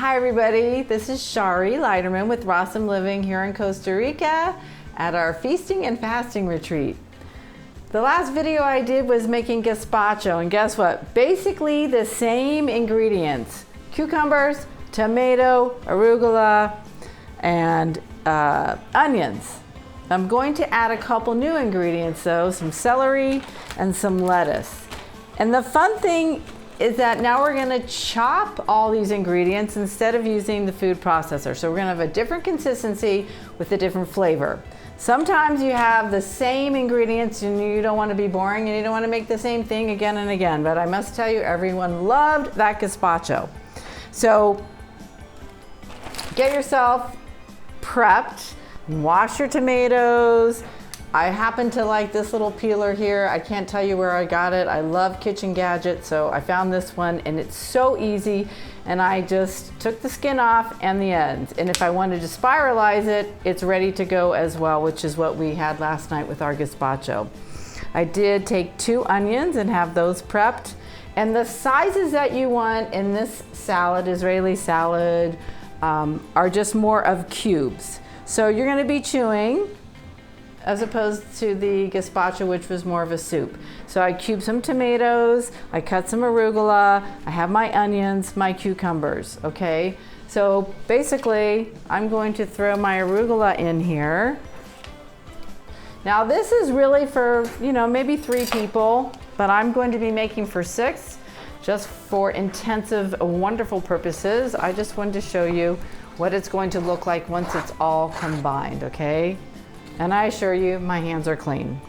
Hi everybody, this is Shari Leiterman with Rawsome Living here in Costa Rica at our feasting and fasting retreat. The last video I did was making gazpacho, and guess what? Basically the same ingredients: cucumbers, tomato, arugula, and onions. I'm going to add a couple new ingredients though, some celery and some lettuce. And the fun thing is that now we're gonna chop all these ingredients instead of using the food processor. So we're gonna have a different consistency with a different flavor. Sometimes you have the same ingredients and you don't wanna be boring and you don't wanna make the same thing again and again, but I must tell you, everyone loved that gazpacho. So get yourself prepped, wash your tomatoes. I happen to like this little peeler here. I can't tell you where I got it. I love kitchen gadgets, so I found this one and it's so easy. And I just took the skin off and the ends. And if I wanted to spiralize it, it's ready to go as well, which is what we had last night with our gazpacho. I did take 2 onions and have those prepped. And the sizes that you want in this salad, Israeli salad, are just more of cubes. So you're gonna be chewing, as opposed to the gazpacho, which was more of a soup. So I cubed some tomatoes, I cut some arugula, I have my onions, my cucumbers, okay? So basically, I'm going to throw my arugula in here. Now this is really for, maybe 3 people, but I'm going to be making for 6, just for intensive, wonderful purposes. I just wanted to show you what it's going to look like once it's all combined, okay? And I assure you, my hands are clean.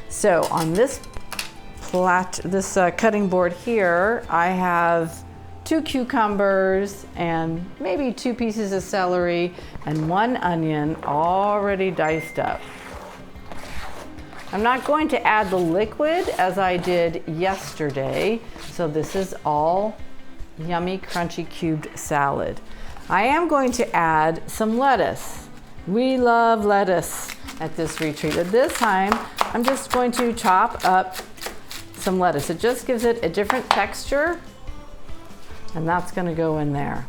So on this cutting board here, I have 2 cucumbers and maybe 2 pieces of celery and 1 onion already diced up. I'm not going to add the liquid as I did yesterday, so this is all yummy, crunchy, cubed salad. I am going to add some lettuce. We love lettuce at this retreat. But this time, I'm just going to chop up some lettuce. It just gives it a different texture, and that's gonna go in there.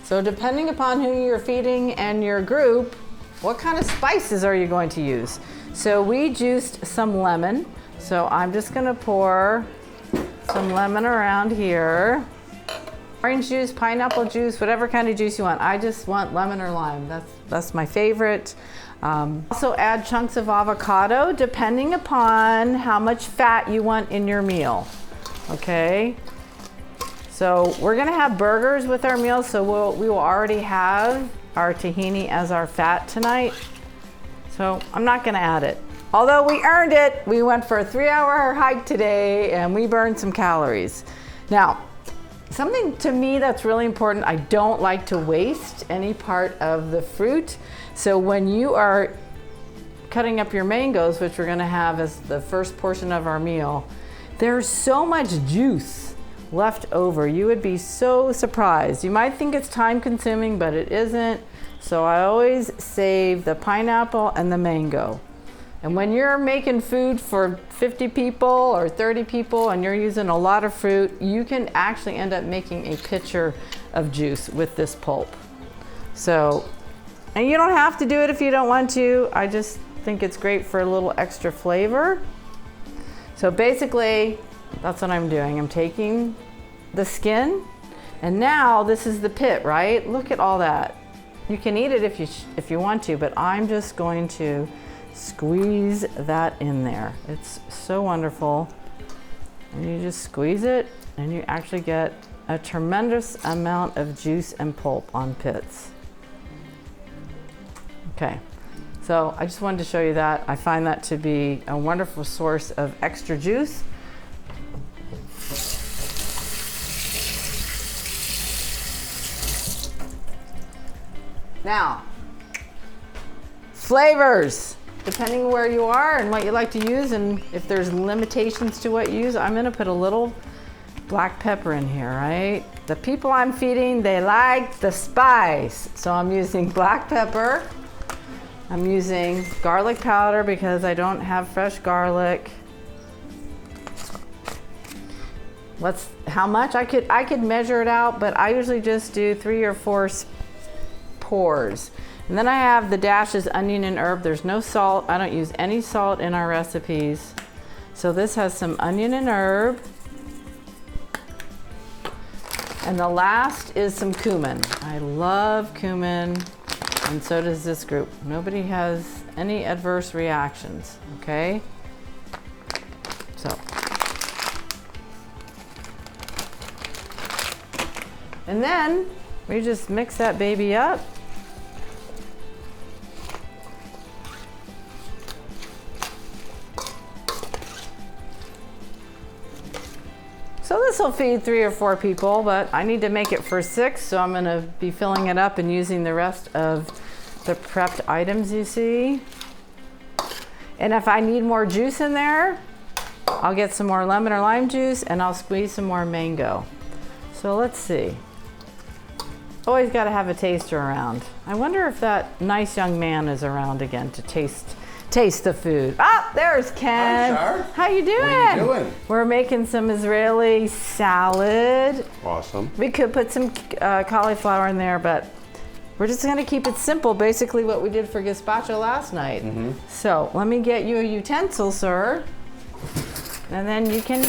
So depending upon who you're feeding and your group, what kind of spices are you going to use? So we juiced some lemon. So I'm just gonna pour some lemon around here. Orange juice, pineapple juice, whatever kind of juice you want. I just want lemon or lime. That's my favorite. Also add chunks of avocado depending upon how much fat you want in your meal. Okay. So we're gonna have burgers with our meal, so we will already have our tahini as our fat tonight. So I'm not gonna add it. Although we earned it. We went for a 3-hour hike today and we burned some calories. Now, something to me that's really important, I don't like to waste any part of the fruit. So when you are cutting up your mangoes, which we're gonna have as the first portion of our meal, there's so much juice left over. You would be so surprised. You might think it's time consuming, but it isn't. So I always save the pineapple and the mango. And when you're making food for 50 people or 30 people and you're using a lot of fruit, you can actually end up making a pitcher of juice with this pulp. So, and you don't have to do it if you don't want to. I just think it's great for a little extra flavor. So basically, that's what I'm doing. I'm taking the skin, and now this is the pit, right? Look at all that. You can eat it if you want to, but I'm just going to squeeze that in there. It's so wonderful. And you just squeeze it and you actually get a tremendous amount of juice and pulp on pits. Okay, so I just wanted to show you that. I find that to be a wonderful source of extra juice. Now, flavors. Depending where you are and what you like to use, and if there's limitations to what you use, I'm gonna put a little black pepper in here, right? The people I'm feeding, they like the spice. So I'm using black pepper. I'm using garlic powder because I don't have fresh garlic. how much? I could measure it out, but I usually just do 3 or 4 pours. And then I have the dashes onion and herb. There's no salt. I don't use any salt in our recipes. So this has some onion and herb. And the last is some cumin. I love cumin, and so does this group. Nobody has any adverse reactions, okay? So. And then we just mix that baby up. So this will feed 3 or 4 people, but I need to make it for 6, so I'm gonna be filling it up and using the rest of the prepped items you see. And if I need more juice in there, I'll get some more lemon or lime juice and I'll squeeze some more mango. So let's see. Always gotta have a taster around. I wonder if that nice young man is around again to taste the food. Ah, there's Ken. Hi, Char. How you doing? What are you doing? We're making some Israeli salad. Awesome. We could put some cauliflower in there, but we're just gonna keep it simple, basically what we did for gazpacho last night. So let me get you a utensil, sir. And then you can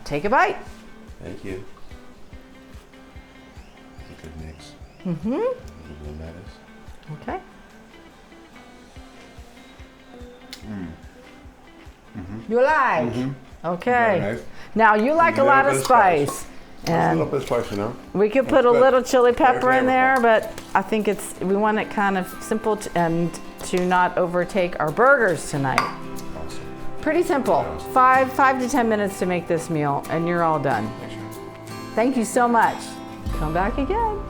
take a bite. Thank you. That's a good mix. Okay. You like? Okay. Very nice. Now you like a lot of spice. A And little bit spicy now. we could put a good. little chili pepper Very in there, flavorful. but I think we want it kind of simple and to not overtake our burgers tonight. Awesome. Pretty simple. 5 to 10 minutes to make this meal and you're all done. Thanks, Char. Thank you so much. Come back again.